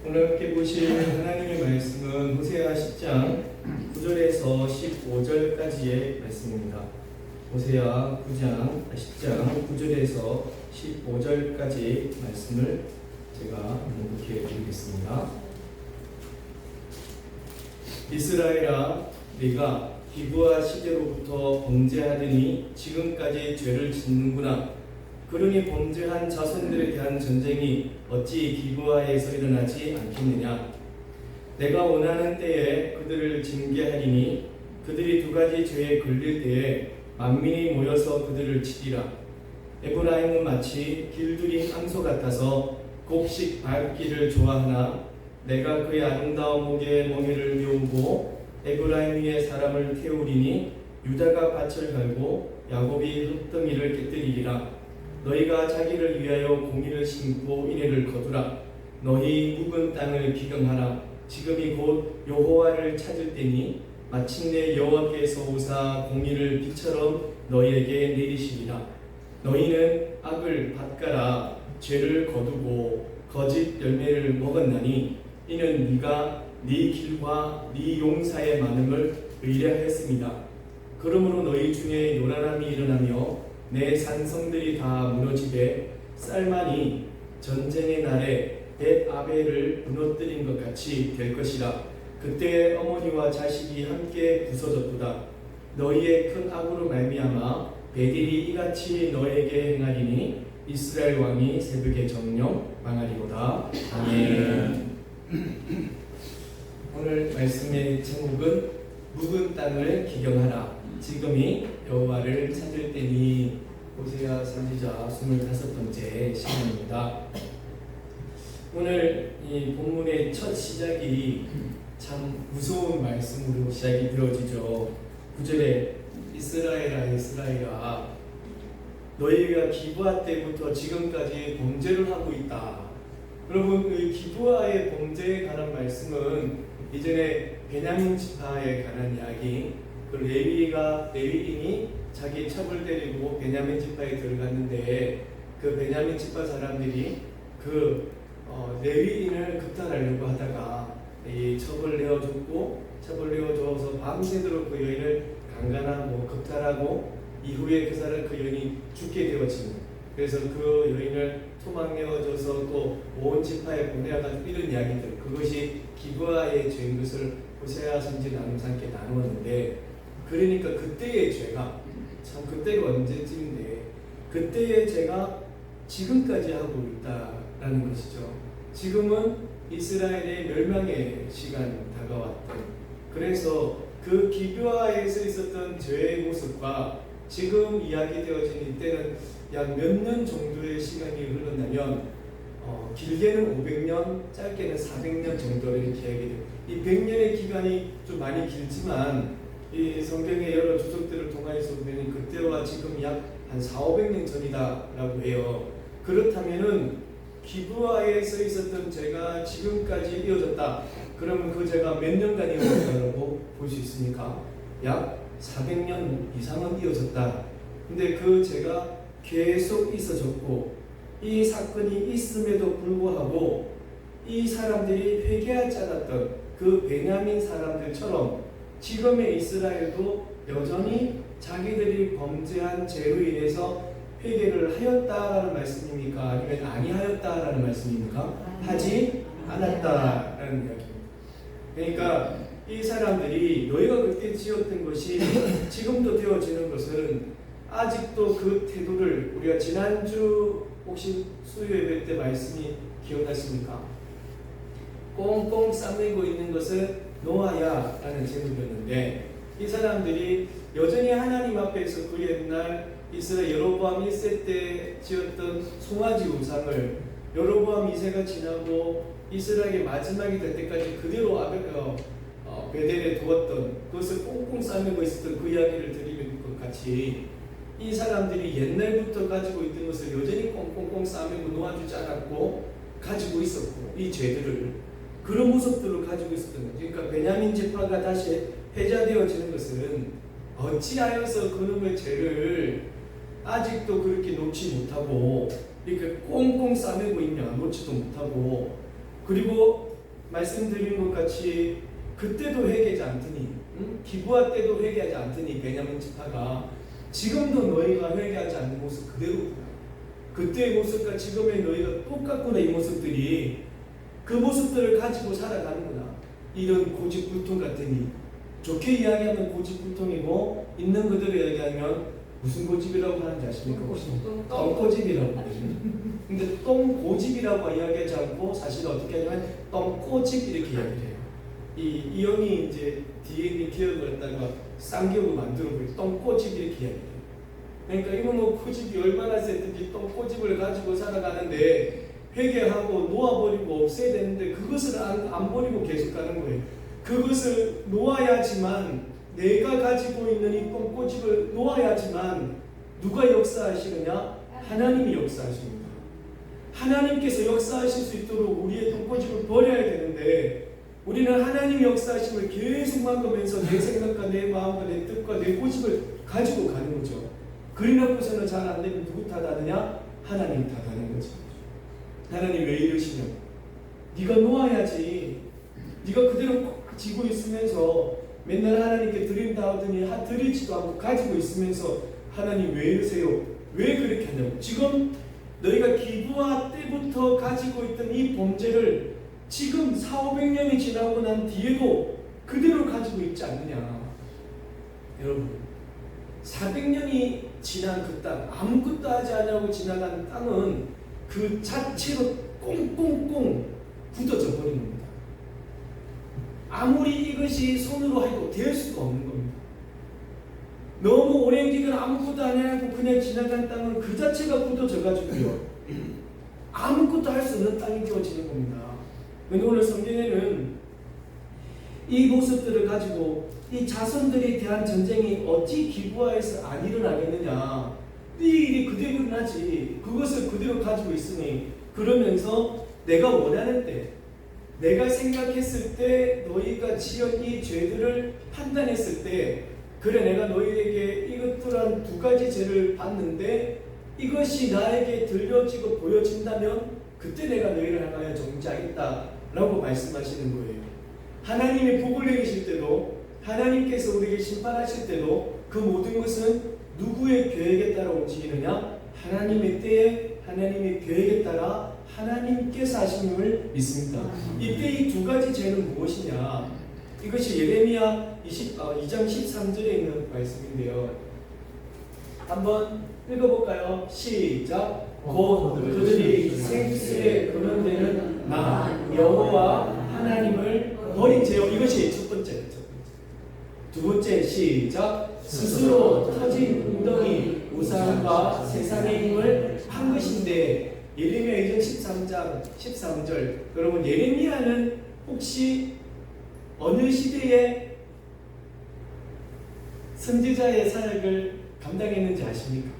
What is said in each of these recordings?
오늘 함께 보실 하나님의 말씀은 호세아 10장 9절에서 15절까지의 말씀입니다. 호세아 10장 9절에서 15절까지 말씀을 제가 묵묵히 드리겠습니다. 이스라엘아, 네가 기브아 시대로부터 범죄하더니 지금까지 죄를 짓는구나. 그러니 범죄한 자손들에 대한 전쟁이 어찌 기브아에서 일어나지 않겠느냐. 내가 원하는 때에 그들을 징계하리니 그들이 두 가지 죄에 걸릴 때에 만민이 모여서 그들을 치리라. 에브라임은 마치 길들인 암소 같아서 곡식 밟기를 좋아하나 내가 그의 아름다운 목에 멍에를 메우고 에브라임 위에 사람을 태우리니 유다가 밭을 갈고 야곱이 흙덩이를 깨뜨리리라. 너희가 자기를 위하여 공의를 심고 인애를 거두라. 너희 묵은 땅을 기경하라. 지금이 곧 여호와를 찾을 때니 마침내 여호와께서 오사 공의를 비처럼 너희에게 내리시리라. 너희는 악을 밭가라. 죄를 거두고 거짓 열매를 먹었나니 이는 네가 네 길과 네 용사의 많음을 의뢰하였습니다. 그러므로 너희 중에 요란함이 일어나며 내 산성들이 다 무너지되 쌀만이 전쟁의 날에 벳아벨을 무너뜨린 것 같이 될 것이라. 그때 어머니와 자식이 함께 부서졌도다. 너희의 큰 악으로 말미암아 베델이 이같이 너에게 행하리니 이스라엘 왕이 새벽에 정령 망하리로다. 아멘. 오늘 말씀의 제목은 묵은 땅을 기경하라. 지금이 여호와를 찾을 때니. 호세아 선지자 25번째 시간입니다. 오늘 이 본문의 첫 시작이 참 무서운 말씀으로 시작이 되어지죠. 9절에 이스라엘아 이스라엘아 너희가 기브아 때부터 지금까지 범죄를 하고 있다. 여러분, 이 기브아의 범죄에 관한 말씀은 이전에 베냐민 지파에 관한 이야기, 그 레위인이 자기 첩을 데리고 베냐민 지파에 들어갔는데 그 베냐민 지파 사람들이 그 레위인을 극탈하려고 하다가 이 첩을 내어줘서 밤새도록 그 여인을 강간하고 극탈하고 이후에 그 여인이 죽게 되어지는, 그래서 그 여인을 토막내어줘서 또 온 지파에 보내어가지고 이런 이야기들, 그것이 기브아의 죄인 것을 호세아 선지 나누면서 함께 나누었는데, 그러니까 그때의 죄가 참 그때가 언제쯤인데 그때의 죄가 지금까지 하고 있다라는 것이죠. 지금은 이스라엘의 멸망의 시간이 다가왔던, 그래서 그 기브아에서 있었던 죄의 모습과 지금 이야기되어진 이때는 약 몇 년 정도의 시간이 흘렀냐면 길게는 500년, 짧게는 400년 정도를 이렇게 이야기해요. 이 100년의 기간이 좀 많이 길지만 이 성경의 여러 주석들을 통해서 보면 그때와 지금 약 한 400~500년 전이다라고 해요. 그렇다면은 기브아에서 있었던 죄가 지금까지 이어졌다. 그러면 그 죄가 몇 년간 이어졌다고 볼 수 있습니까? 약 400년 이상은 이어졌다. 근데 그 죄가 계속 있어졌고, 이 사건이 있음에도 불구하고 이 사람들이 회개하지 않았던 그 베냐민 사람들처럼 지금의 이스라엘도 여전히 자기들이 범죄한 죄로 인해서 회개를 하였다라는 말씀입니까? 아니면 아니하였다라는 말씀입니까? 하지 않았다라는 이야기입니다. 그러니까 이 사람들이 너희가 그때 지었던 것이 지금도 되어지는 것은 아직도 그 태도를, 우리가 지난주 혹시 수요 예배 때 말씀이 기억나십니까? 꽁꽁 싸매고 있는 것은 노아야라는 제목이었는데, 이 사람들이 여전히 하나님 앞에서 그 옛날 이스라엘 여로보암 1세 때 지었던 송아지 우상을 여로보암 2세가 지나고 이스라엘의 마지막이 될 때까지 그대로 베델에 두었던, 그것을 꽁꽁 싸매고 있었던 그 이야기를 드리는 것 같이 이 사람들이 옛날부터 가지고 있던 것을 여전히 꽁꽁꽁 싸매고 놓아주지 않았고 가지고 있었고, 이 죄들을 그런 모습들을 가지고 있었던 거죠. 그러니까 베냐민 지파가 다시 회자되어지는 것은 어찌하여서 그놈의 죄를 아직도 그렇게 놓지 못하고 이렇게 꽁꽁 싸매고 있냐, 놓지도 못하고, 그리고 말씀드린 것 같이 그때도 회개하지 않더니 기부할 때도 회개하지 않더니 베냐민 지파가 지금도 너희가 회개하지 않는 모습 그대로구나. 그때의 모습과 지금의 너희가 똑같구나. 이 모습들이 그 모습들을 가지고 살아가는구나. 이런 고집불통 같으니 좋게 이야기하면 고집불통이고 있는 그대로 이야기하면 무슨 고집이라고 하는지 아십니까? 똥고집이라고 하거든요. 근데 똥고집이라고 이야기하지 않고 사실 어떻게 하냐면 똥꼬집 이렇게 이야기를 해요. 이 형이 이제 뒤에 있는 기억을 갖다가 쌍기역을 만들어버리고 똥꼬집 이렇게 이야기해요. 그러니까 이거 뭐 고집이 얼마나 세든지 똥꼬집을 가지고 살아가는데 회개하고 놓아버리고 없애야 되는데 그것을 안 버리고 계속 가는 거예요. 그것을 놓아야지만 내가 가지고 있는 이 똥꼬집을 놓아야지만 누가 역사하시느냐? 하나님이 역사하십니다. 하나님께서 역사하실 수 있도록 우리의 똥꼬집을 버려야 되는데 우리는 하나님 역사하심을 계속 막으면서 내 생각과 내 마음과 내 뜻과 내 고집을 가지고 가는 거죠. 그리놓고서는 잘 안 되면 누구 탓하느냐? 하나님 탓하는 거죠. 하나님 왜 이러시냐? 네가 놓아야지. 네가 그대로 꼭 지고 있으면서 맨날 하나님께 드린다 하더니 드리지도 않고 가지고 있으면서 하나님 왜 이러세요? 왜 그렇게 하냐고. 지금 너희가 기부할 때부터 가지고 있던 이 범죄를 지금 400~500년이 지나고 난 뒤에도 그대로 가지고 있지 않느냐. 여러분 400년이 지난 그 땅, 아무것도 하지 않냐고 지나간 땅은 그 자체로 꽁꽁꽁 굳어져 버리는 겁니다. 아무리 이것이 손으로 해도 될 수가 없는 겁니다. 너무 오랜 기간 아무것도 안 하고 그냥 지나간 땅은 그 자체가 굳어져 가지고요. 아무것도 할 수 없는 땅이 되어지는 겁니다. 그런데 오늘 성경에는 이 모습들을 가지고 이 자손들에 대한 전쟁이 어찌 기브아에서 안 일어나겠느냐. 이 일이 그대로 일어나지. 그것을 그대로 가지고 있으니 그러면서 내가 원하는 때 내가 생각했을 때 너희가 지은 이 죄들을 판단했을 때 그래 내가 너희에게 이것들한 두 가지 죄를 봤는데 이것이 나에게 들려지고 보여진다면 그때 내가 너희를 향하여 정죄하겠다 라고 말씀하시는 거예요. 하나님이 복을 내리실 때도 하나님께서 우리에게 심판하실 때도 그 모든 것은 누구의 계획에 따라 움직이느냐? 하나님의 때에 하나님의 계획에 따라 하나님께서 하심을 믿습니다. 이때 이 두 가지 죄는 무엇이냐? 이것이 예레미야 2장 13절에 있는 말씀인데요. 한번 읽어볼까요? 시작. 곧 그들이 생수에 근원되는 나 여호와 하나님을 버린 죄요. 이것이 첫 번째. 두 번째 시작. 스스로 터진 웅덩이 우상과 세상의 힘을 한 것인데 예레미야 2장 13장 13절. 여러분 예레미야는 혹시 어느 시대에 선지자의 사역을 감당했는지 아십니까?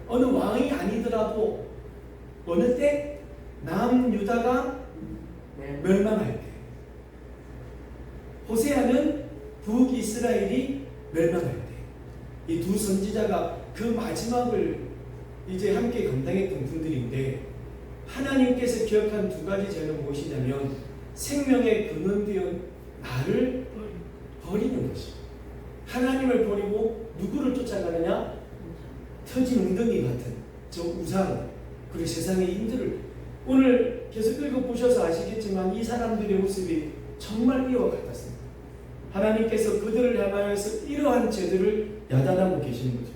어느 왕이 아니더라도 어느 때 남유다가 멸망할 때, 호세아는 북이스라엘이 멸망할 때, 이 두 선지자가 그 마지막을 이제 함께 감당했던 분들인데 하나님께서 기억한 두 가지 죄는 무엇이냐면 생명의 근원되어 나를 버리는 것입니다. 하나님을 버리고 누구를 쫓아가느냐? 터진 웅덩이 같은 저 우상 그리고 세상의 인들을 오늘 계속 읽어보셔서 아시겠지만 이 사람들의 모습이 정말 이와 같았습니다. 하나님께서 그들을 향하여서 이러한 죄들을 야단하고 계시는 거죠.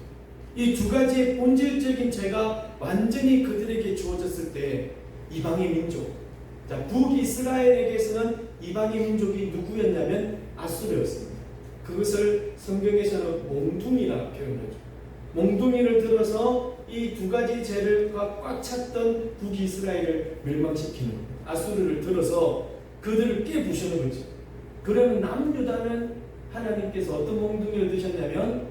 이 두 가지의 본질적인 죄가 완전히 그들에게 주어졌을 때 이방의 민족, 북이스라엘에게서는 이방의 민족이 누구였냐면 아수르였습니다. 그것을 성경에서는 몽둥이라 표현하죠. 몽둥이를 들어서 이 두 가지 죄를 꽉 찼던 북이스라엘을 멸망시키는 아수르를 들어서 그들을 깨부수는 거죠. 그러면 남유다는 하나님께서 어떤 몽둥이를 드셨냐면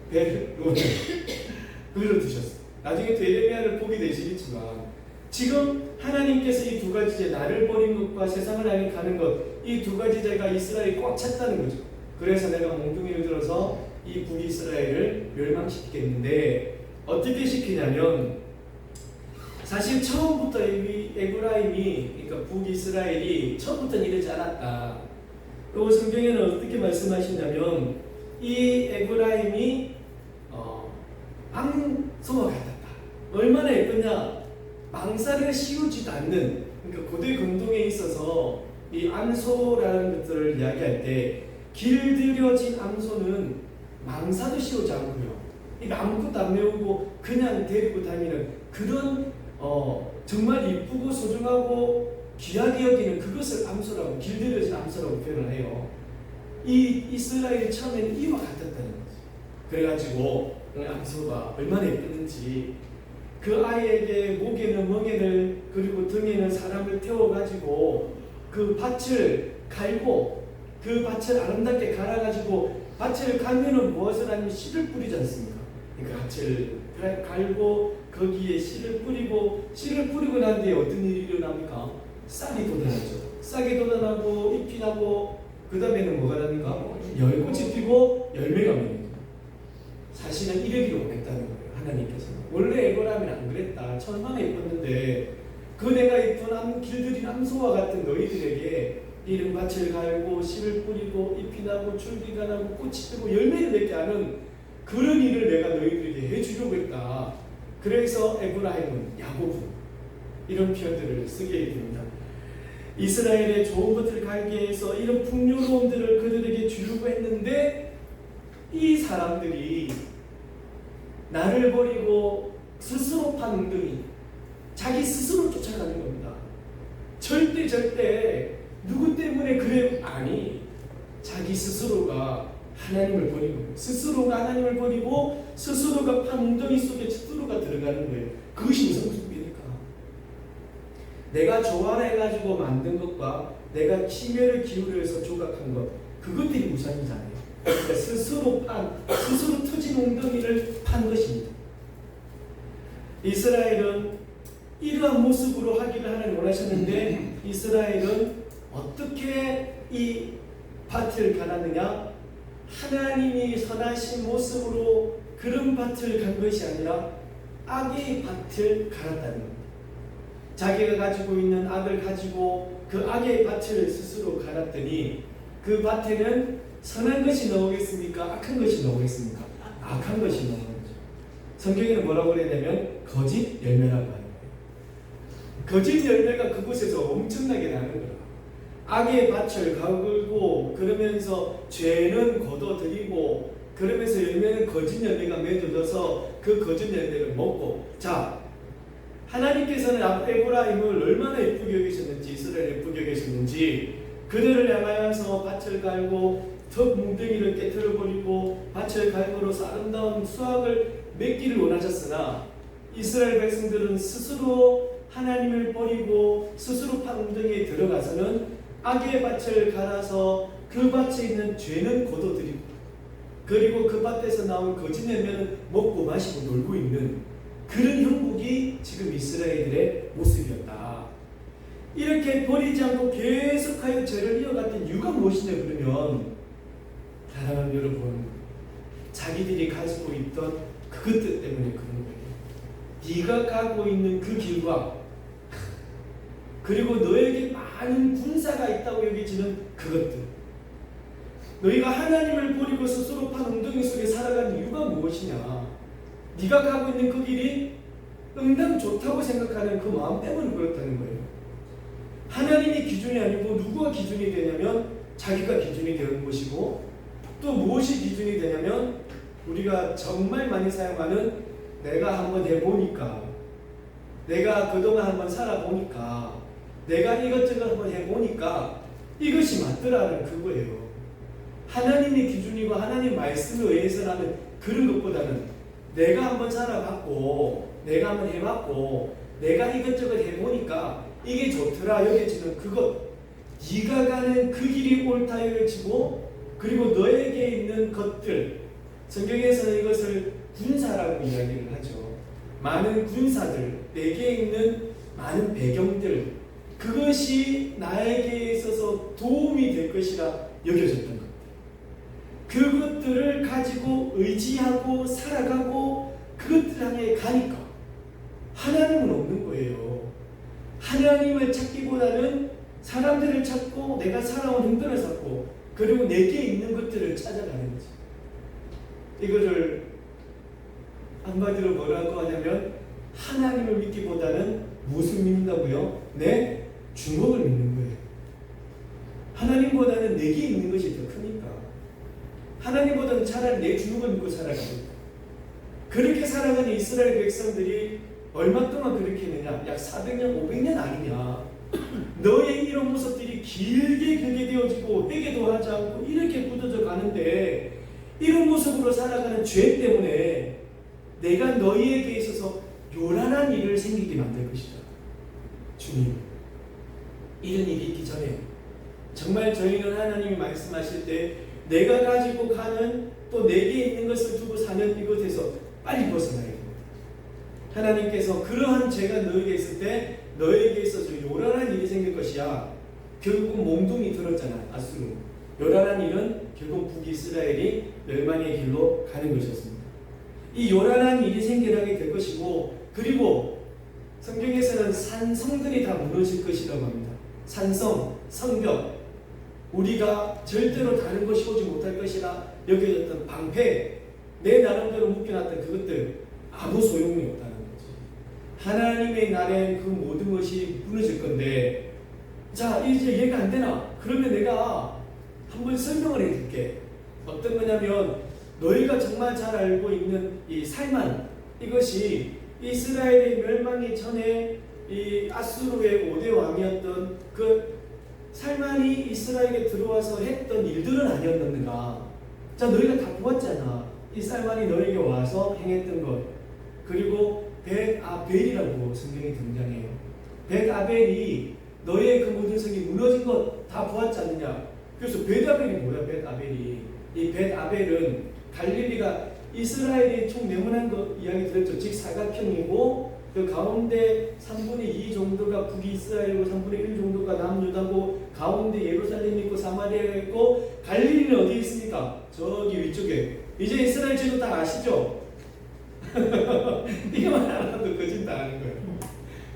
바벨론을 그걸 드셨어요. 나중에 또 예레미야를 보게 되시겠지만 지금 하나님께서 이 두 가지 죄, 나를 버린 것과 세상을 향해 가는 것, 이 두 가지 죄가 이스라엘이 꽉 찼다는 거죠. 그래서 내가 몽둥이를 들어서 이 북이스라엘을 멸망시키겠는데 어떻게 시키냐면 사실 처음부터 에브라임이, 그러니까 북이스라엘이 처음부터는 이러지 않았다. 그리고 성경에는 어떻게 말씀하시냐면 이 에브라임이 암소와 같았다. 얼마나 예쁘냐? 망사를 씌우지도 않는, 그러니까 고대 금동에 있어서 이 암소라는 것들을 이야기할 때 길들여진 암소는 망사도 씌우지 않고요. 아무것도 안 메우고 그냥 데리고 다니는 그런 정말 이쁘고 소중하고 귀하게 여기는 그것을 암소라고, 길들여진 암소라고 표현을 해요. 이 이스라엘이 처음에는 이와 같았다는 거죠. 그래가지고 암소가 얼마나 예쁘는지 그 아이에게 목에는 멍에를 그리고 등에는 사람을 태워가지고 그 밭을 갈고 그 밭을 아름답게 갈아가지고 밭을 갈면은 무엇을 하냐면 씨를 뿌리지 않습니까? 그 밭을 갈고 거기에 씨를 뿌리고 난 뒤에 어떤 일이 일어납니까? 싹이 돋아나죠. 싹이 돋아나고 잎이 나고 그 다음에는 뭐가 납니까? 열꽃이 피고 열매가 맺는 거예요. 사실은 이러기를 원했다는 거예요. 하나님께서는. 원래 에브라임은 안 그랬다. 얼마나 예뻤는데 그 내가 이쁜 길들인 암소와 같은 너희들에게 이런 밭을 갈고 씨를 뿌리고 잎이 나고 줄기가 나고 꽃이 피고 열매를 맺게 하는 그런 일을 내가 너희들에게 해주려고 했다. 그래서 에브라임은 야고보 이런 표현들을 쓰게 됩니다. 이스라엘의 좋은 것을 갈게 해서 이런 풍요로움들을 그들에게 주려고 했는데 이 사람들이 나를 버리고 스스로 판 웅덩이, 자기 스스로 쫓아가는 겁니다. 절대 누구 때문에 그래? 아니, 자기 스스로가 하나님을 버리고 스스로가 하나님을 버리고 스스로가 판 웅덩이 속에 스스로가 들어가는 거예요. 그것이 무슨 모습입니까? 내가 조화해가지고 만든 것과 내가 심혈을 기울여서 조각한 것, 그것들이 우상이잖아요. 그러니까 스스로 터진 웅덩이를 판 것입니다. 이스라엘은 이러한 모습으로 하기를 하나님 원하셨는데 이스라엘은 어떻게 이 밭을 갈았느냐? 하나님이 선하신 모습으로 그런 밭을 간 것이 아니라 악의 밭을 갈았다는 겁니다. 자기가 가지고 있는 악을 가지고 그 악의 밭을 스스로 갈았더니 그 밭에는 선한 것이 나오겠습니까? 악한 것이 나오겠습니까? 악한 것이 나오는 거죠. 성경에는 뭐라고 그러냐면 거짓 열매라고 하는 거예요. 거짓 열매가 그곳에서 엄청나게 나는 거예요. 악의 밭을 가글고 그러면서 죄는 거둬들이고 그러면서 열매는 거짓 열매가 맺어져서 그 거짓 열매를 먹고, 자, 하나님께서는 에브라임을 얼마나 예쁘게 여기셨는지, 이스라엘 예쁘게 여기셨는지 그들을 향하여서 밭을 갈고 턱 뭉덩이를 깨트려버리고 밭을 갈고로서 아름다운 수확을 맺기를 원하셨으나 이스라엘 백성들은 스스로 하나님을 버리고 스스로 판 웅덩이에 들어가서는 악의 밭을 갈아서 그 밭에 있는 죄는 거둬들이고 그리고 그 밭에서 나온 거짓 열매는 먹고 마시고 놀고 있는 그런 형국이 지금 이스라엘들의 모습이었다. 이렇게 버리지 않고 계속하여 죄를 이어갔던 이유가 무엇이냐 그러면, 사랑하는 여러분, 자기들이 가지고 있던 그것들 때문에 그런 거예요. 네가 가고 있는 그 길과 그리고 너에게 많은 군사가 있다고 여겨지는 그것들, 너희가 하나님을 버리고 스스로 판 웅덩이 속에 살아가는 이유가 무엇이냐? 네가 가고 있는 그 길이 응당 좋다고 생각하는 그 마음 때문에 그렇다는 거예요. 하나님이 기준이 아니고 누구가 기준이 되냐면 자기가 기준이 되는 것이고, 또 무엇이 기준이 되냐면 우리가 정말 많이 사용하는 내가 한번 해보니까, 내가 그동안 한번 살아보니까, 내가 이것저것 한번 해보니까 이것이 맞더라는 그거예요. 하나님이 기준이고 하나님 말씀에 의해서라는 그런 것보다는 내가 한번 살아봤고 내가 한번 해봤고 내가 이것저것 해보니까 이게 좋더라 여겨지는 그것, 네가 가는 그 길이 옳다 여겨지고, 그리고 너에게 있는 것들, 성경에서는 이것을 군사라고 이야기를 하죠. 많은 군사들, 내게 있는 많은 배경들, 그것이 나에게 있어서 도움이 될 것이라 여겨졌던 것. 그것들을 가지고 의지하고 살아가고 그것들 향해 가니까 하나님은 없는 거예요. 하나님을 찾기보다는 사람들을 찾고 내가 살아온 형편을 찾고 그리고 내게 있는 것들을 찾아가는 거지. 이거를 한마디로 뭐라고 하냐면 하나님을 믿기보다는 무엇을 믿는다고요? 내 주먹을 믿는 거예요. 하나님보다는 내게 있는 것이 더 크니까. 하나님보다는 차라리 내 주먹을 믿고 살아갑니다. 그렇게 살아가는 이스라엘 백성들이 얼마 동안 그렇게 했느냐? 약 400년, 500년 아니냐? 너의 이런 모습들이 길게 되어지고 회개도 하지 않고 이렇게 굳어져 가는데 이런 모습으로 살아가는 죄 때문에 내가 너희에게 있어서 요란한 일을 생기게 만들 것이다. 주님, 이런 일이 있기 전에 정말 저희는 하나님이 말씀하실 때 내가 가지고 가는 또 내게 있는 것을 두고 사는 이것에서 빨리 벗어나야 됩니다. 하나님께서 그러한 죄가 너에게 있을 때 너에게 있어서 요란한 일이 생길 것이야. 결국 몽둥이 들었잖아. 아수르. 요란한 일은 결국 북이스라엘이 멸망의 길로 가는 것이었습니다. 이 요란한 일이 생겨나게 될 것이고 그리고 성경에서는 산성들이 다 무너질 것이라고 합니다. 산성, 성벽, 우리가 절대로 다른 것이 오지 못할 것이라 여겨졌던 방패, 내 나름대로 묶여놨던 그것들 아무 소용이 없다는 거지. 하나님의 날엔 그 모든 것이 무너질 건데 자 이제 이해가 안 되나? 그러면 내가 한번 설명을 해줄게. 어떤 거냐면 너희가 정말 잘 알고 있는 이 살만, 이것이 이스라엘의 멸망이 전에 이 아수르의 5대 왕이었던 그 살만이 이스라엘에 들어와서 했던 일들은 아니었는가? 자, 너희가 다 보았잖아. 이 살만이 너에게 와서 행했던 것. 그리고 벳아벨이라고 성경에 등장해요. 벳아벨이 너의 그 모든 성이 무너진 것 다 보았지 않느냐? 그래서 벳아벨이 뭐야? 벳아벨이 이 벳아벨은 갈릴리가 이스라엘이 총 네모난 거 이야기 들었죠. 즉 사각형이고 그 가운데 3분의 2 정도가 북이스라엘이고 3분의 1 정도가 남유다고 가운데 예루살렘이 있고 사마리아가 있고 갈릴리는 어디에 있습니까? 저기 위쪽에. 이제 이스라엘 제도 다 아시죠? 이거만 알아도 거짓 다 아는 거예요.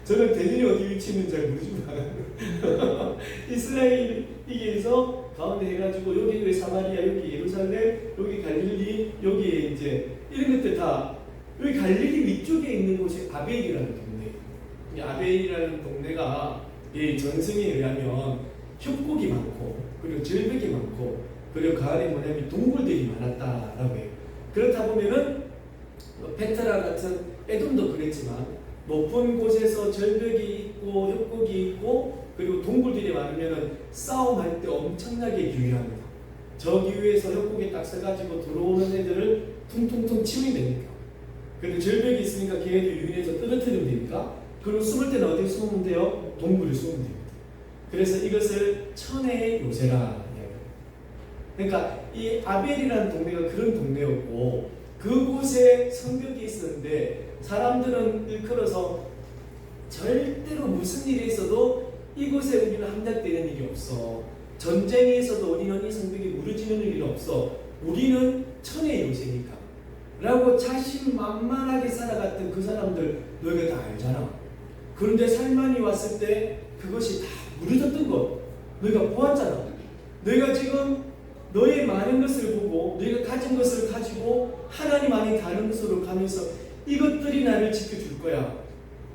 저는 대전이 어디 위치 있는지 잘 모르지만 이스라엘에서 가운데 해가지고 여기 사마리아, 여기 예루살렘, 여기 갈릴리, 여기에 이제 이런 것들 다 여기 갈릴리 위쪽에 있는 곳이 아벨이라는 동네. 이 아벨이라는 동네가 이 전승에 의하면 협곡이 많고 그리고 절벽이 많고 그리고 그 안에 뭐냐면 동굴들이 많았다라고 해요. 그렇다 보면은 페트라 같은 에돔도 그랬지만 높은 곳에서 절벽이 있고 협곡이 있고 그리고 동굴들이 많으면은 싸움할 때 엄청나게 유리합니다. 저기 위에서 협곡에 딱 서가지고 들어오는 애들을 퉁퉁퉁 치면 되니까. 그리고 절벽이 있으니까 걔네들 유인해서 떨어뜨리면 되니까. 그리고 숨을 때는 어디에 숨으면 돼요? 동굴에 숨으면 됩니다. 그래서 이것을 천혜의 요새라. 그러니까 이 아벨이라는 동네가 그런 동네였고 그곳에 성벽이 있었는데 사람들은 일컬어서 절대로 무슨 일이 있어도 이곳에 우리는 함락되는 일이 없어. 전쟁에 있어도 우리는 이 성벽이 무너지는 일이 없어. 우리는 천의 요새니까 라고 자신만만하게 살아갔던 그 사람들 너희가 다 알잖아. 그런데 살만이 왔을 때 그것이 다 무너졌던 것 너희가 보았잖아. 너희가 지금 너의 많은 것을 보고 너희가 가진 것을 가지고 하나님 안에 다른 것으로 가면서 이것들이 나를 지켜줄 거야.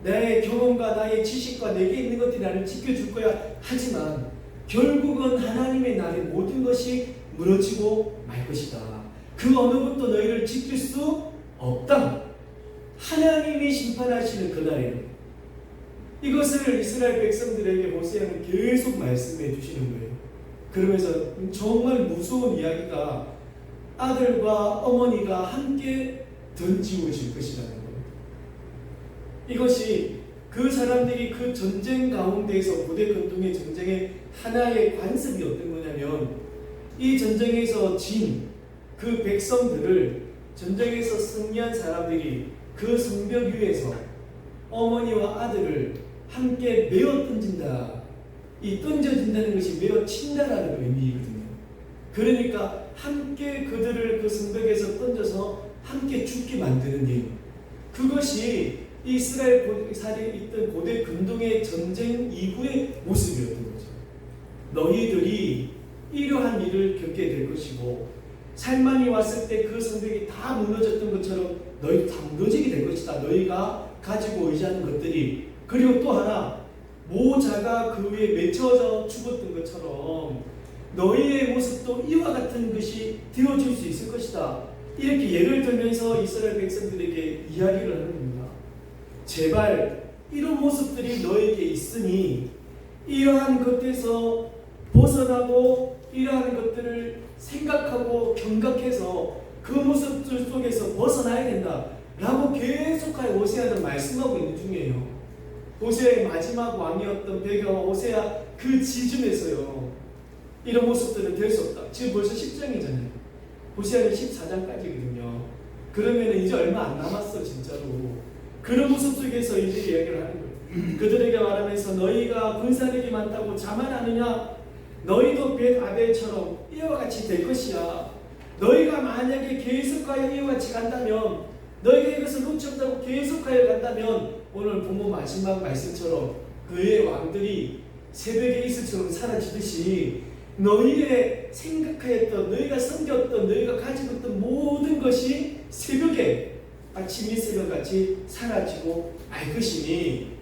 나의 경험과 나의 지식과 내게 있는 것들이 나를 지켜줄 거야. 하지만 결국은 하나님의 날에 모든 것이 무너지고 말 것이다. 그 어느 것도 너희를 지킬 수 없다. 하나님이 심판하시는 그날에는 이것을 이스라엘 백성들에게 호세아는 계속 말씀해 주시는 거예요. 그러면서 정말 무서운 이야기가 아들과 어머니가 함께 던지워질 것이라는 겁니다. 이것이 그 사람들이 그 전쟁 가운데에서 고대 근동의 전쟁의 하나의 관습이 어떤 거냐면 이 전쟁에서 진 그 백성들을 전쟁에서 승리한 사람들이 그 성벽 위에서 어머니와 아들을 함께 메어 던진다. 이 던져진다는 것이 메어 친다라는 의미거든요. 그러니까 함께 그들을 그 성벽에서 던져서 함께 죽게 만드는 일. 그것이 이스라엘 살에 있던 고대 근동의 전쟁 이후의 모습이었던 거죠. 너희들이 이러한 일을 겪게 될 것이고 살만이 왔을 때 그 성벽이 다 무너졌던 것처럼 너희도 다 무너지게 될 것이다. 너희가 가지고 의지하는 것들이. 그리고 또 하나, 모자가 그 위에 맺혀져 죽었던 것처럼 너희의 모습도 이와 같은 것이 되어질 수 있을 것이다. 이렇게 예를 들면서 이스라엘 백성들에게 이야기를 하는 겁니다. 제발 이런 모습들이 너에게 있으니 이러한 것에서 벗어나고 이러한 것들을 생각하고 경각해서 그 모습들 속에서 벗어나야 된다 라고 계속하여 호세아는 말씀하고 있는 중이에요. 호세아의 마지막 왕이었던 베가 호세아 그 지점에서요, 이런 모습들은 될 수 없다. 지금 벌써 10장이잖아요. 호세아는 14장까지거든요. 그러면 이제 얼마 안 남았어 진짜로. 그런 모습 속에서 이제 이야기를 하는 거예요. 그들에게 말하면서 너희가 군사력이 많다고 자만하느냐? 너희도 벳 아벨처럼 이와 같이 될 것이야. 너희가 만약에 계속하여 이와 같이 간다면, 너희가 이것을 놓지 없다고 계속하여 간다면, 오늘 본문 마지막 말씀처럼 그의 왕들이 새벽에 이슬처럼 사라지듯이 너희의 생각하였던, 너희가 섬겼던, 너희가 가지고 있던 모든 것이 새벽에 아침 이슬과 같이 사라지고 말 것이니,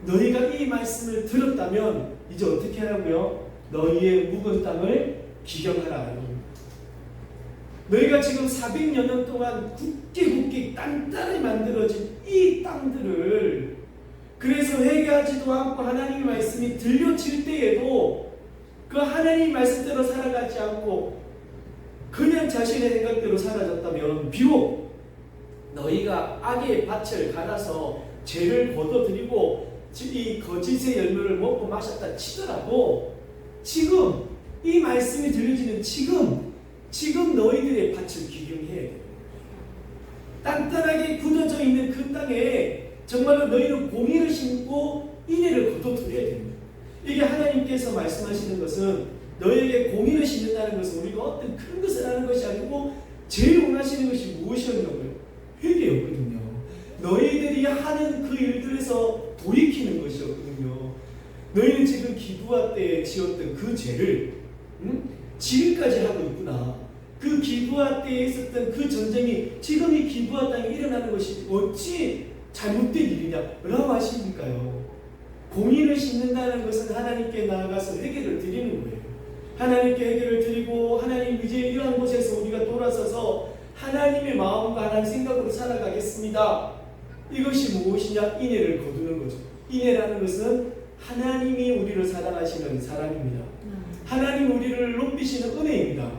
너희가 이 말씀을 들었다면 이제 어떻게 하라고요? 너희의 묵은 땅을 기경하라. 너희가 지금 400여 년 동안 굳게 단단히 만들어진 이 땅들을, 그래서 회개하지도 않고 하나님의 말씀이 들려질 때에도 그 하나님의 말씀대로 살아가지 않고 그냥 자신의 생각대로 사라졌다면, 비록 너희가 악의 밭을 갈아서 죄를 거둬들이고 이 거짓의 열매를 먹고 마셨다 치더라도, 지금 이 말씀이 들려지는 지금 너희들의 밭을 기경해야 돼요. 단단하게 굳어져 있는 그 땅에 정말로 너희는 공의를 심고 인애를 거둬들여야 됩니다. 이게 하나님께서 말씀하시는 것은, 너희에게 공의를 심는다는 것은 우리가 어떤 큰 것을 하는 것이 아니고 제일 원하시는 것이 무엇이었냐고요? 회개였거든요. 너희들이 하는 그 일들에서 돌이키는 것이었거든요. 너희는 지금 기브아 때 지었던 그 죄를 지금까지 하고 있구나. 그 기브아 때에 있었던 그 전쟁이 지금 이 기브아 땅에 일어나는 것이 어찌 잘못된 일이냐라고 하시니까요. 공의를 심는다는 것은 하나님께 나아가서 회개를 드리는 거예요. 하나님께 회개를 드리고, 하나님 이제 이러한 곳에서 우리가 돌아서서 하나님의 마음과 하나님 생각으로 살아가겠습니다. 이것이 무엇이냐? 인애를 거두는 거죠. 인애라는 것은 하나님이 우리를 사랑하시는 사랑입니다. 하나님 우리를 높이시는 은혜입니다.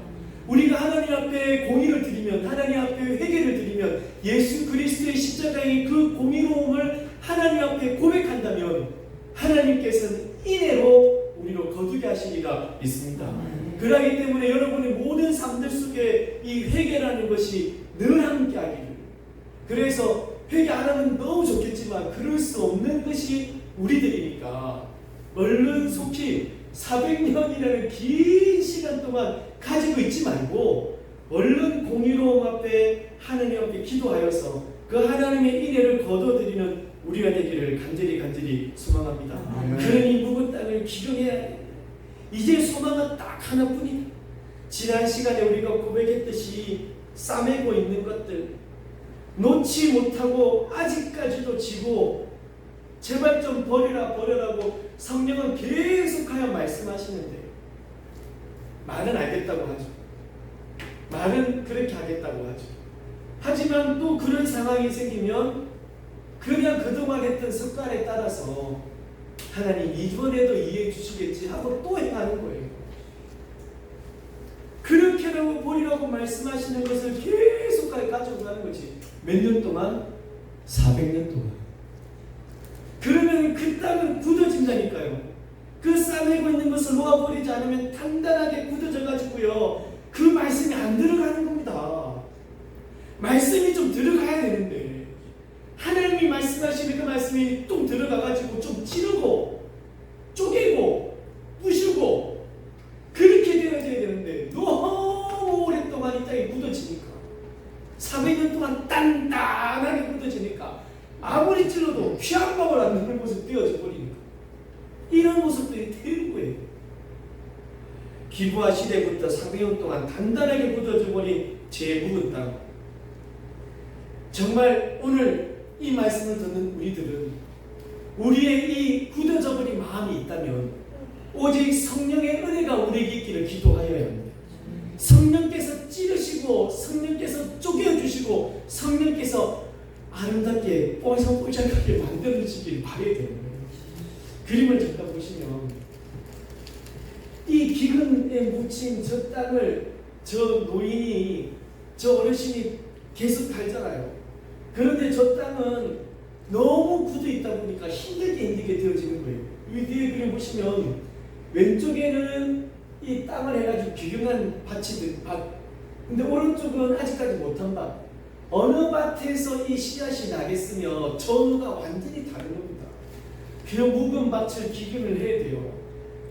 우리가 하나님 앞에 공의를 드리면, 하나님 앞에 회개를 드리면, 예수 그리스도의 십자가의 그 공의로움을 하나님 앞에 고백한다면 하나님께서는 인애로 우리로 거두게 하시리라 믿습니다. 그러기 때문에 여러분의 모든 삶들 속에 이 회개라는 것이 늘 함께하기를. 그래서 회개 안 하면 너무 좋겠지만 그럴 수 없는 것이 우리들이니까 얼른 속히 400년이라는 긴 시간 동안 가지고 있지 말고 얼른 공의로움 앞에 하나님 앞에 기도하여서 그 하나님의 인애를 거둬들이는 우리가 되기를 간절히 소망합니다. 그러니 묵은 땅을 기경해야 돼. 이제 소망은 딱 하나뿐이다. 지난 시간에 우리가 고백했듯이 싸매고 있는 것들 놓지 못하고 아직까지도 지고 제발 좀 버리라고 성령은 계속하여 말씀하시는데, 말은 알겠다고 하죠. 말은 그렇게 하겠다고 하죠. 하지만 또 그런 상황이 생기면 그냥 그동안 했던 습관에 따라서 하나님 이번에도 이해해 주시겠지 하고 또 행하는 거예요. 그렇게라고 버리라고 말씀하시는 것을 계속하여 가지고 가는 거지. 몇 년 동안? 400년 동안. 그러면 그 땅은 굳어진다니까요. 그 싸매고 있는 것을 놓아버리지 않으면 단단하게 굳어져 가지고요, 그 말씀이 안 들어가는 겁니다. 말씀이 좀 들어가야 되는데 하나님이 말씀하시는 그 말씀이 좀 들어가 가지고 좀 찌르고 쪼개고 부수고 그렇게 되어져야 되는데 너무 오랫동안 이 땅에 굳어지니까, 400년 동안 단단하게 굳어지니까 아무리 찔러도 피한 방울 안 나는 곳에 띄어져 버리니까 이런 모습들이 되는 거예요. 기부와 시대부터 400년 동안 단단하게 굳어져 버린 제 묵은 땅. 정말 오늘 이 말씀을 듣는 우리들은 우리의 이 굳어져 버린 마음이 있다면 오직 성령의 은혜가 우리에게 있기를 기도하여야 합니다. 성령께서 찌르시고 성령께서 쪼개어주시고 성령께서 아름답게 뽀송뽀송하게 만들어주시길 바라야 되는 거예요. 그림을 잠깐 보시면 이 기근에 묻힌 저 땅을 저 노인이 저 어르신이 계속 갈잖아요. 그런데 저 땅은 너무 굳어 있다 보니까 힘들게 되어지는 거예요. 이 뒤에 그림 보시면 왼쪽에는 이 땅을 해가지고 기경한 밭이 근데 오른쪽은 아직까지 못한 밭. 어느 밭에서 이 씨앗이 나겠으며 전후가 완전히 다른 겁니다. 그 묵은 밭을 기경을 해야 돼요.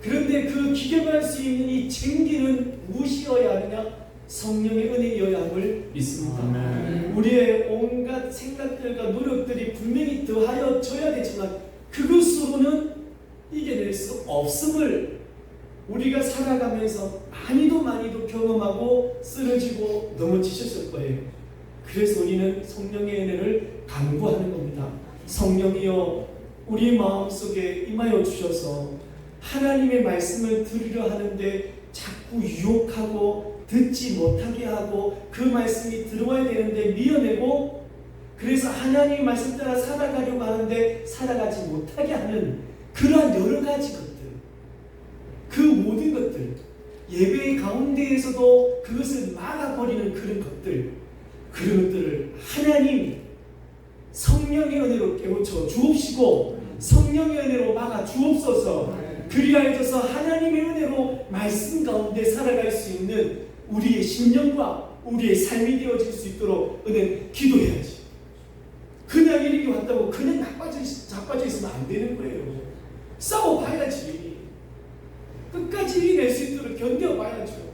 그런데 그 기경할 수 있는 이 쟁기는 무엇이어야 하느냐? 성령의 은혜여야 함을 믿습니다. 아멘. 우리의 온갖 생각들과 노력들이 분명히 더하여져야 되지만 그것으로는 이겨낼 수 없음을 우리가 살아가면서 많이도 경험하고 쓰러지고 넘어지셨을 거예요. 그래서 우리는 성령의 은혜를 간구하는 겁니다. 성령이여 우리 마음속에 임하여 주셔서 하나님의 말씀을 들으려 하는데 자꾸 유혹하고 듣지 못하게 하고 그 말씀이 들어와야 되는데 미어내고 그래서 하나님의 말씀 따라 살아가려고 하는데 살아가지 못하게 하는 그러한 여러 가지 것들, 그 모든 것들, 예배 가운데에서도 그것을 막아버리는 그런 것들을 하나님 성령의 은혜로 깨우쳐 주옵시고 성령의 은혜로 막아 주옵소서. 그리하여서 하나님의 은혜로 말씀 가운데 살아갈 수 있는 우리의 심령과 우리의 삶이 되어질 수 있도록 은혜 기도해야지. 그냥 이렇게 왔다고 그냥 자빠져 있으면 안 되는 거예요. 싸워봐야지. 끝까지 이겨낼 수 있도록 견뎌봐야죠.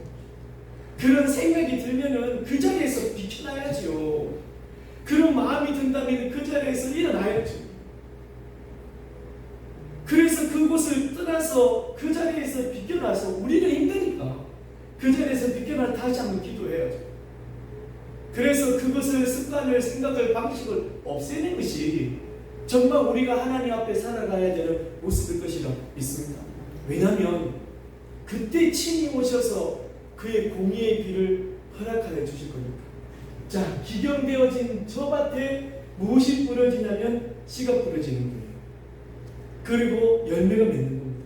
그런 생각이 들면은 그 자리에서 비켜나야죠. 그런 마음이 든다면 그 자리에서 일어나야죠. 그래서 그곳을 떠나서 그 자리에서 비껴나서 우리는 힘드니까 그 자리에서 비껴나 다시 한번 기도해야죠. 그래서 그것을 습관을 생각을 방식을 없애는 것이 정말 우리가 하나님 앞에 살아가야 되는 모습일 것이라 믿습니다. 왜냐하면 그때 친히 오셔서 그의 공의의 비를 허락하여 주실 거니까. 자, 기경되어진 저 밭에 무엇이 뿌려지냐면 씨가 뿌려지는 거예요. 그리고 열매가 맺는 겁니다.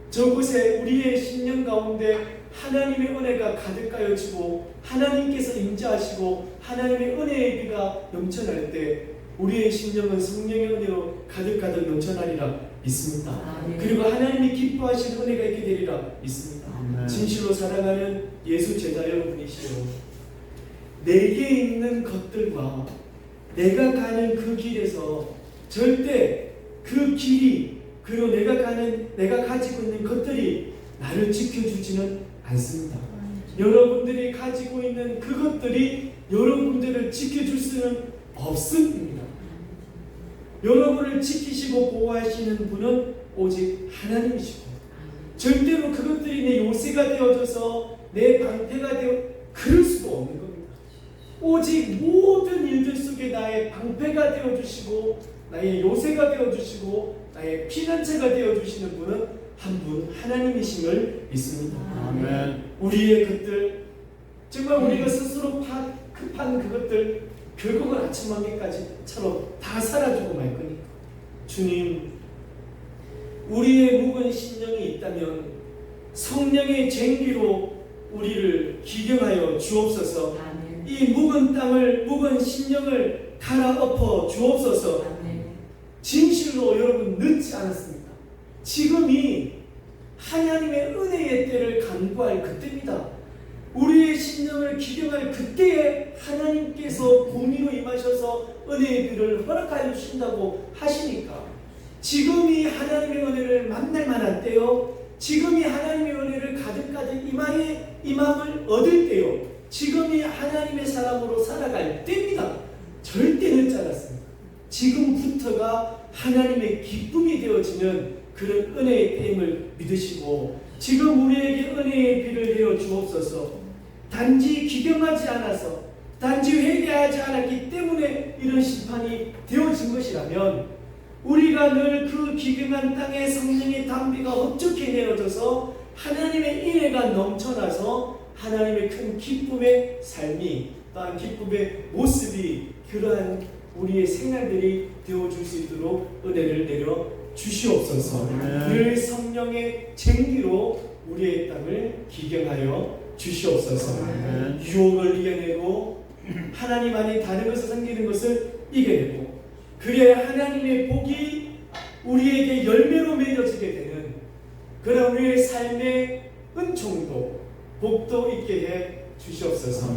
저곳에 우리의 신령 가운데 하나님의 은혜가 가득하여지고 하나님께서 임재하시고 하나님의 은혜의 비가 넘쳐날 때 우리의 심령은 성령의 은혜로 가득 넘쳐나리라 믿습니다. 아멘. 그리고 하나님이 기뻐하시는 은혜가 있게 되리라 믿습니다. 아멘. 진실로 사랑하는 예수 제자 여러분이시여, 내게 있는 것들과 내가 가는 그 길에서 절대 그 길이 그리고 내가 가지고 있는 것들이 나를 지켜주지는 않습니다. 여러분들이 가지고 있는 그것들이 여러분들을 지켜줄 수는 없습니다. 여러분을 지키시고 보호하시는 분은 오직 하나님이시고 절대로 그것들이 내 요새가 되어져서 내 방패가 되어 그럴 수도 없는 겁니다. 오직 모든 일들 속에 나의 방패가 되어주시고 나의 요새가 되어주시고 나의 피난처가 되어주시는 분은 한 분 하나님이심을 믿습니다. 아멘. 우리의 것들 정말 우리가 스스로 급한 그것들 결국은 아침만개까지처럼 다 사라지고 말 거니까 주님, 우리의 묵은 심령이 있다면 성령의 쟁기로 우리를 기경하여 주옵소서. 아멘. 이 묵은 땅을 묵은 심령을 갈아엎어 주옵소서. 아멘. 진실로 여러분 늦지 않았습니다. 지금이 하나님의 은혜의 때를 간구할 그때입니다. 우리의 심령을 기경할 그때에 하나님께서 공의로 임하셔서 은혜의 비를 허락하여 주신다고 하시니까 지금이 하나님의 은혜를 만날 만한 때요, 지금이 하나님의 은혜를 가득가득 임함을 얻을 때요, 지금이 하나님의 사람으로 살아갈 때입니다. 절대 늦지 않았습니다. 지금부터가 하나님의 기쁨이 되어지는 그런 은혜의 때임을 믿으시고 지금 우리에게 은혜의 비를 내어 주옵소서. 단지 기경하지 않아서 단지 회개하지 않았기 때문에 이런 심판이 되어진 것이라면 우리가 늘 그 기경한 땅에 성령의 담비가 흡족히 내어져서 하나님의 인애가 넘쳐나서 하나님의 큰 기쁨의 삶이 또한 기쁨의 모습이 그러한 우리의 생활들이 되어줄 수 있도록 은혜를 내려 주시옵소서. 늘 성령의 쟁기로 우리의 땅을 기경하여 주시옵소서. 유혹을 이겨내고 하나님 안에 다른 것을 섬기는 것을 이겨내고 그래야 하나님의 복이 우리에게 열매로 맺어지게 되는 그런 우리의 삶의 은총도 복도 있게 해 주시옵소서.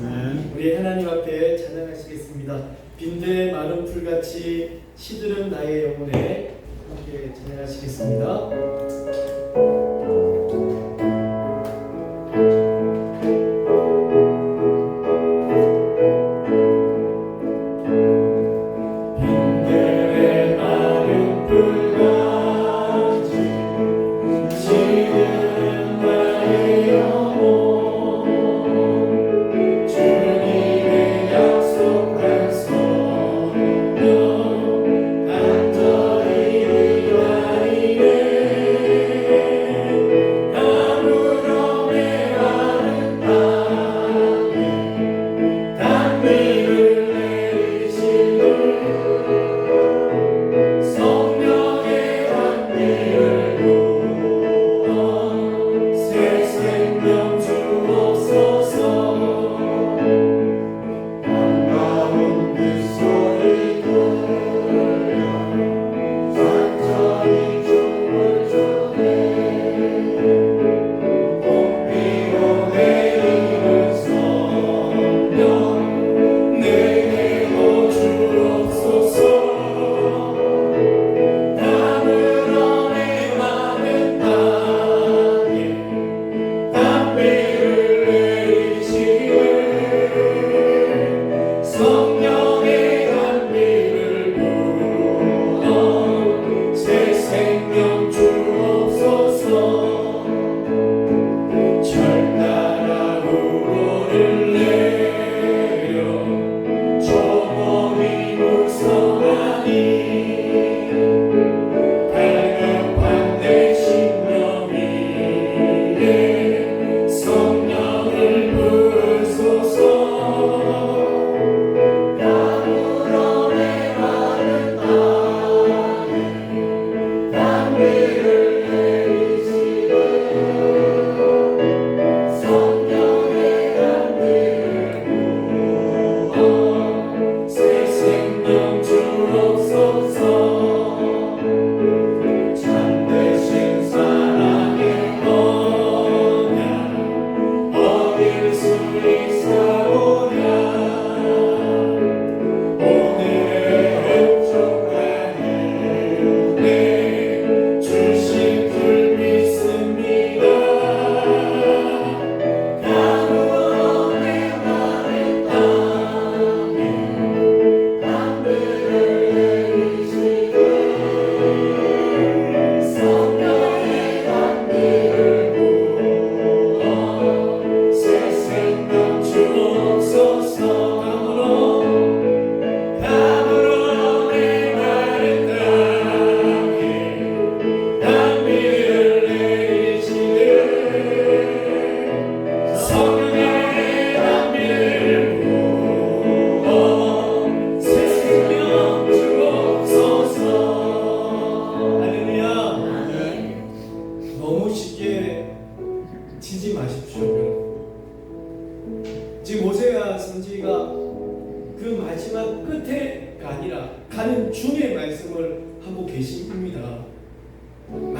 우리 하나님 앞에 찬양하시겠습니다. 빈들의 마른 풀같이 시들은 나의 영혼에 함께 찬양하시겠습니다.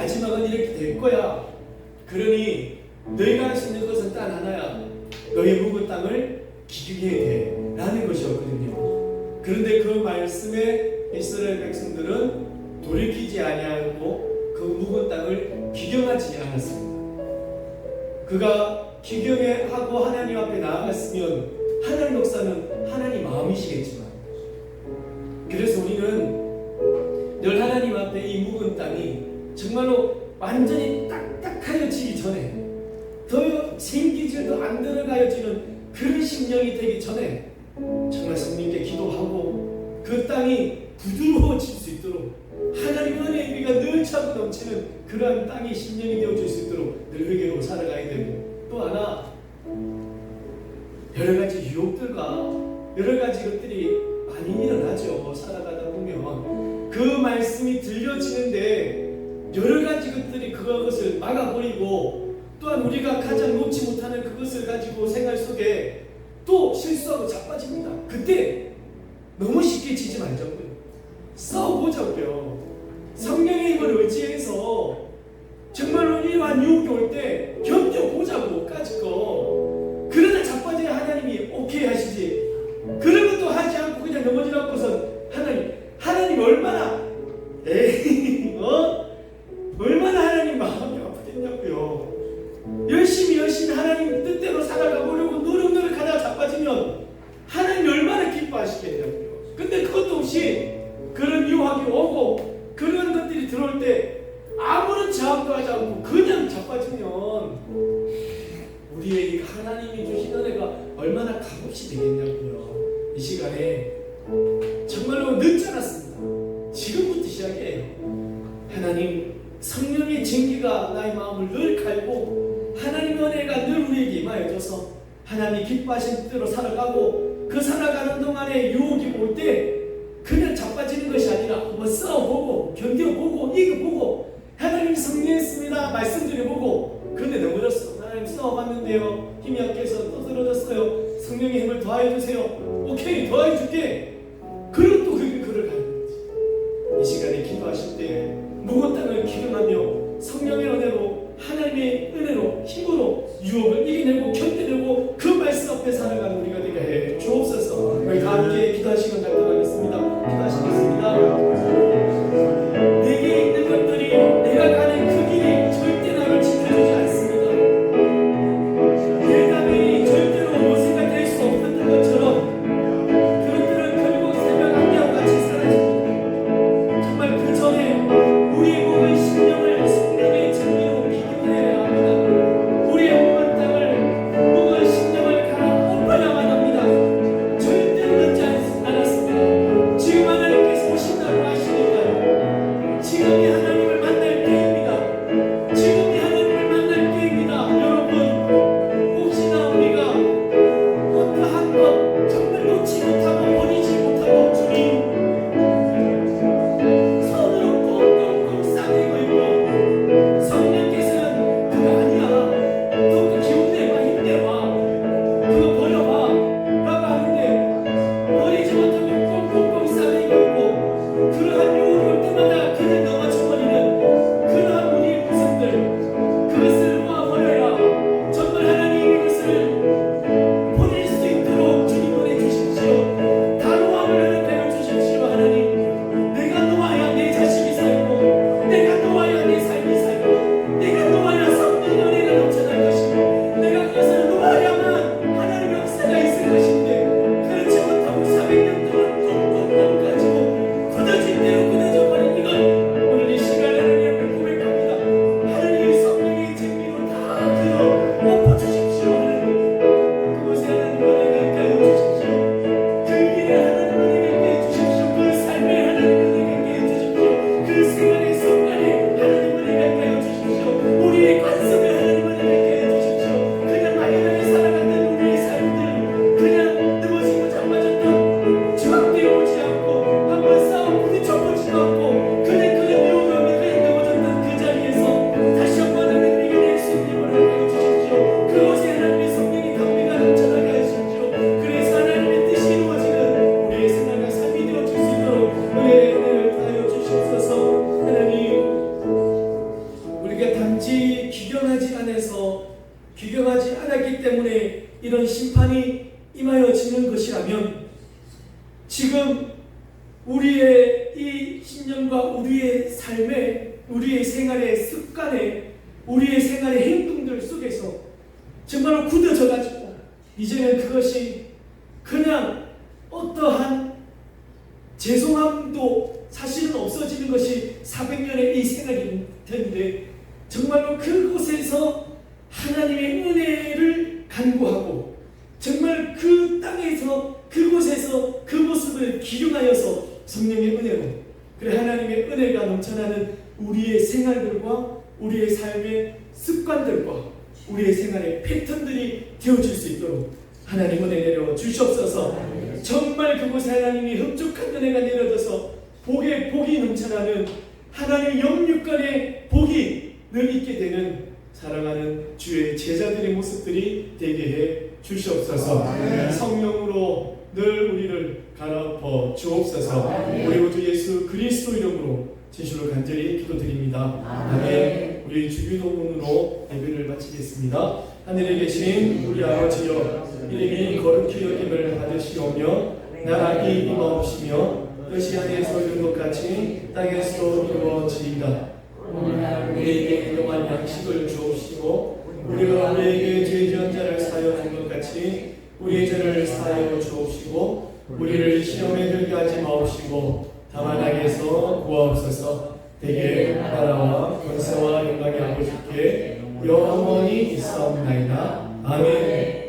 마지막은 이렇게 될 거야. 그러니 너희가 할 수 있는 것은 단 하나야. 너희 묵은 땅을 기경해야 돼 라는 것이었거든요. 그런데 그 말씀에 이스라엘 백성들은 돌이키지 아니하고 그 묵은 땅을 기경하지 않았습니다. 그가 기경하고 하나님 앞에 나아갔으면 하나님 역사는 하나님 마음이시겠지만, 그래서 우리는 늘 하나님 앞에 이 묵은 땅이 정말로 완전히 딱딱하여지기 전에, 더 생기질도 안 들어가여지는 그런 심령이 되기 전에 정말 성령께 기도하고 그 땅이 부드러워질 수 있도록, 하나님의 은혜의 비가 늘 차고 넘치는 그러한 땅이 심령이 되어질 수 있도록 늘 회개로 살아가야 되고, 또 하나 여러 가지 유혹들과 여러 가지 것들이 많이 일어나죠. 살아가다 보면 그 말씀이 들려지는데 여러 가지 것들이 그것을 막아버리고, 또한 우리가 가장 놓지 못하는 그것을 가지고 생활 속에 또 실수하고 자빠집니다. 그때 너무 쉽게 지지 말자고요. 싸워보자고요. 성령의 힘을 의지해서 정말로 이러한 유혹이 올 때 견뎌보자고, 까짓 거. 그러다 자빠져야 하나님이 오케이 하시지. 그런 것도 하지 않고 그냥 넘어지놓고선 하나님 얼마나 얼마나 하나님 마음이 아프겠냐고요. 열심히 하나님 뜻대로 살아가 보려고 노력하다가 자빠지면 하나님이 얼마나 기뻐하시겠냐고요. 근데 그것도 없이 그런 유혹이 오고 그런 것들이 들어올 때 아무런 저항도 하지 않고 그냥 자빠지면 우리에게 하나님이 주신 은혜가 얼마나 값없이 되겠냐고요. 이 시간에 정말로 늦지 않았습니다. 지금부터 시작이에요. 하나님 성령의 쟁기가 나의 마음을 늘 갈고 하나님의 은혜가 늘 우리에게 임하여져서 하나님이 기뻐하신 뜻대로 살아가고, 그 살아가는 동안에 유혹이 올 때 그냥 자빠지는 것이 아니라 한번 싸워보고 견뎌보고 이겨보고, 하나님 승리했습니다 말씀드려보고, 근데 넘어졌어. 하나님 싸워봤는데요 힘이 약해서 또 쓰러졌어요. 성령의 힘을 더해주세요. 오케이, 더해줄게. 그리고 또 그게 그를 가는 거지. 이 시간에 기도하실 때 무거운 땅을 기경하며 성령의 은혜로, 하나님의 은혜로, 힘으로 유혹을 이겨내고 견뎌내고 그 말씀 앞에 살아가는 우리가 되게 해 주옵소서. 우리 다 함께 기도할 시간 갖도록 하겠습니다. 기도하시겠습니다. 내게 있는 것들이, 내가 가는 그 길이 절대 나를 지켜주지 않습니다. 내 답이 절대로 요새가 될 수 없었던 것처럼 그것들은 결국 새벽 안개와 같이 사라집니다. 정말 그 전에 우리의 몸의 심령을 성령의 진리로 기도해야 합니다. 우리의 몸의 땅을, 몸의 심령을 갈아 엎어야만 합니다. 절대로 늦지 않았습니다. 지금 하나님께서 오신다고 하시니까요. 지금이 하나님을 만날 때입니다. 지금이 하나님을 만날 때입니다. 여러분, 혹시나 우리가 어떠한 것 정말 놓지 못하고 버리지 못하고 주님 손으로 꽁꽁꽁 싸매고 있고, 성령께서는 그거 아니야, 너 기운내봐, 힘내봐, 그거 버려봐 라고 하는데 버리지 못하고 꽁꽁꽁 싸매고 있고, 그러한 유혹이 올 때마다 그냥 넘어져버리는 그러한 우리의 모습들, 그것을 놓아버려야 정말 하나님 이것을 버릴 수 있도록 주님 보내주십시오. 다 놓아버리는 배를 주십시오. 하나님, 내가 놓아야 내 자식이 살고, 내가 놓아야 내 삶이 살고, 내가 놓아야 성령의 은혜가 넘쳐날 것이고, 내가 그것을 놓아야만 하나님의 역사가 있을 것인데, 그렇지 못하고 400년 동안 꽁꽁꽁 가지고 굳어진 대로 굳어져 버린 이것, 오늘 이 시간에 하나님 앞에 고백합니다. 하나님의 성령의 진리로 다 그려 엎어주십시오. 하나님, 그곳에 하나님 은혜가 있게 하여 주십시오. 그 길에 하나님 은혜가 있게 해주십시오. 그 삶에 하나님 은혜가 있게 해주십시오. 그 생활의 순간에 하나님 은혜가 있게 하여 주십시오. 우리의 관습에 하나님 은혜가 있게 해주십시오. 그냥 막연하게 살아갔던 우리의 삶들, 그냥 넘어지고 자빠졌던 주악되어 오지 않고 한번 싸워 부딪혀보지도 않고 그냥 유혹하며 그냥 넘어졌던 그 자리에서 다시 한번 하나님 이겨낼 수 있는 힘을 하여 주십시오. 그곳에 하나님의 성령의 강미가 넘쳐나게 하십시오. 그래서 하나님의 뜻이 이루어지는 우리의 생활과 삶이 되어줄 수 있도록 은혜의 은혜를 하여 주시옵소서. 하나님, 우리가 단지 귀경하지 않았기 때문에 이런 심판이 임하여지는 것이라면, 지금 우리의 이 신념과 우리의 삶에, 우리의 생활의 습관에, 우리의 생활의 행동들 속에서 정말로 굳어져 가지고 이제는 그것이 그냥 어떠한 죄송함도 사실은 없어지는 것이 400년의 이 생활이 텐데 정말로 그곳에서 하나님의 은혜를 간구하고 정말 그 땅에서 그곳에서 그 모습을 기용하여서 성령의 은혜로 그래 하나님의 은혜가 넘쳐나는 우리의 생활들과 우리의 삶의 습관들과 우리의 생활의 패턴들이 되어질 수 있도록 하나님 은혜 내려 주시옵소서. 정말 그곳에 하나님이 흡족한 은혜가 내려져서 복에 복이 넘쳐나는 하나님의 영육간의 복이 늘 있게 되는 사랑하는 주의 제자들의 모습들이 되게 해 주시옵소서. 성령으로 늘 우리를 갈아엎어 주옵소서. 우리 주 예수 그리스도 이름으로 진실로 간절히 기도드립니다. 아멘. 우리 주기도문으로 예배를 마치겠습니다. 하늘에 계신 우리 아버지여, 이름이 거룩히 여김을 받으시오며 나라가 임하옵시며 뜻이 하늘에서 이룬 것 같이 땅에서도 이루어지이다. 오늘날 우리에게 일용할 양식을 주옵시고 우리가 우리에게 죄 지은 자를 사하여 준 것 같이 우리의 죄를 사하여 주옵시고 우리를 시험에 들게 하지 마옵시고 다만 악에서 구하옵소서. 대개 나라와 권세와 영광이 아버지께 영원히 있사옵나이다. 아멘.